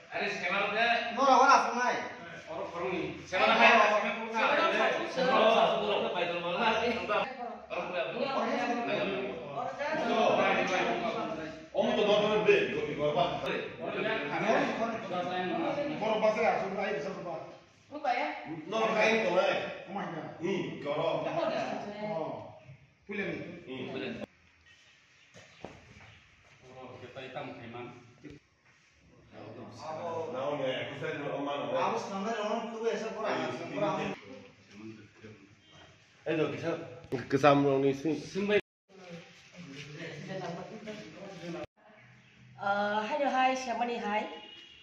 Aris kemana deh? Nó là quá là không này. Orang orang ni. Kemana hai? Om tu dorang beli, ibu apa? Kalau pasal ya, sudah air besar besar. Lupa ya? Nol kain tu lah. Kemana? Kalau. Oh, punya ni. Kita hitam kaiman. Nah, ni aku saya nak oman. Aku sebenarnya orang tu biasa kurang. Itu kisah kesam orang ni sih. Hai hai, siapa nih hai?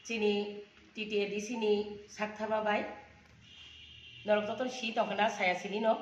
Sini titi di sini sakthama bay. Nolok toton si tongkana saya sini no.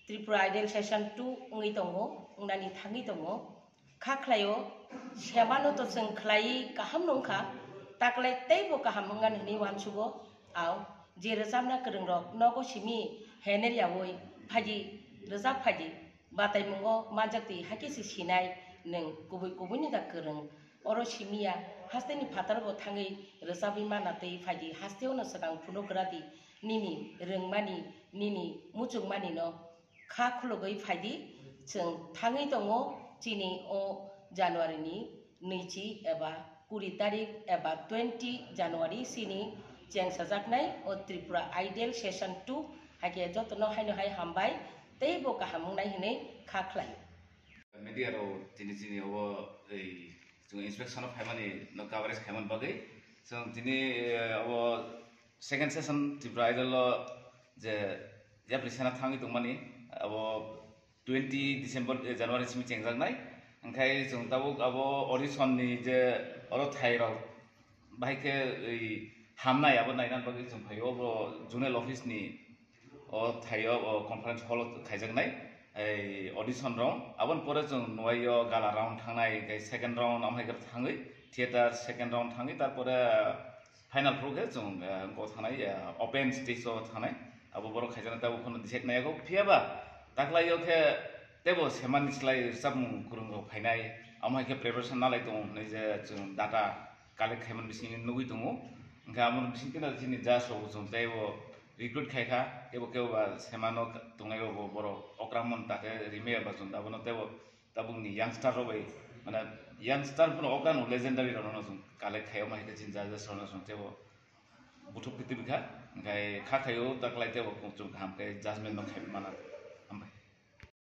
Tripura Idol Session 2 ngi tongo, nani thangi tongo. Kaklayo, siapa no to seng klai kaham nongka. Taklai tebo kaham ngan ni wan subo. Aw, je rezamna kereng rok nogo simi hener ya woi. Phaji rezab phaji. Batai mungo manjakti haki si sinai neng kubui ni da kereng. Oro simia hasteni phatar go thangi resabi manatei phaji hasteo no sakang phuno gradi nini rengmani nini muchuk mani no kha khulogoi phaji जों थाङै दङ दिनै जानुवारिनि 2 एबा 20 तारिख एबा 20 जानुवारि सिनि जों साजाकनाय त्रिपुरा आइडल सेशन 2 हागे जतन हायनो हाय हामबाय तैबो गाहामनाय हनै खाख्लाय Media ro tini awo जों inspection of हायमानि न कवरेज खायमन बागै जों दिनै awo second session त्रिपुरा आइडल जे एप्लिकेशना थाङै दंमानि awo 20 December January सिम चेंजागनाय ओंखाय जों दाबो आबो ऑडिशन नि जे अरो थाइराव बाहायके हामनाय आबो नायनान बागै जों फायो जुनेल ऑफिस नि अ थायो कन्फरेंस हॉल खायजागनाय ऑडिशन राउंड आबन परे जों नवायो गाला राउंड थांनाय सेकंड राउंड आमहायगर थाङै थिएटर सेकंड राउंड थाङै तारपरे फाइनल प्रोगे जों गो थानाय ओपन स्टेज थानाय आबो बरो खायजाना दाबो कोन डिसाइड नायागौ फियाबा ताकलायो के तेबो सेमानि स्लाय साबमु गुरुंगौ फायनाय आमहायके प्रिपरेशन नालाय दं नै जे जों डाटा कालेक्ट खायमन बिसिनि नुगै दङ ओंखा आमन बिसिनि केना दिनि जासो जों तेबो रिक्रुट खायखा तेबो केबा सेमानो दंनायबो बरो अक्रामन ताके रिमेबा जों दाबो तेबो ताबुंनि यंगस्टार रबाय माने यंगस्टार फोर अकानो लेजेंडारि रनो जों कालेक्ट खायाव माहिके जिन जासो जों तेबो बुथुक कितिबिखा ओंखाय खाखायो ताकलाय तेबो जों खामके जाजमेन्ट न खायमाना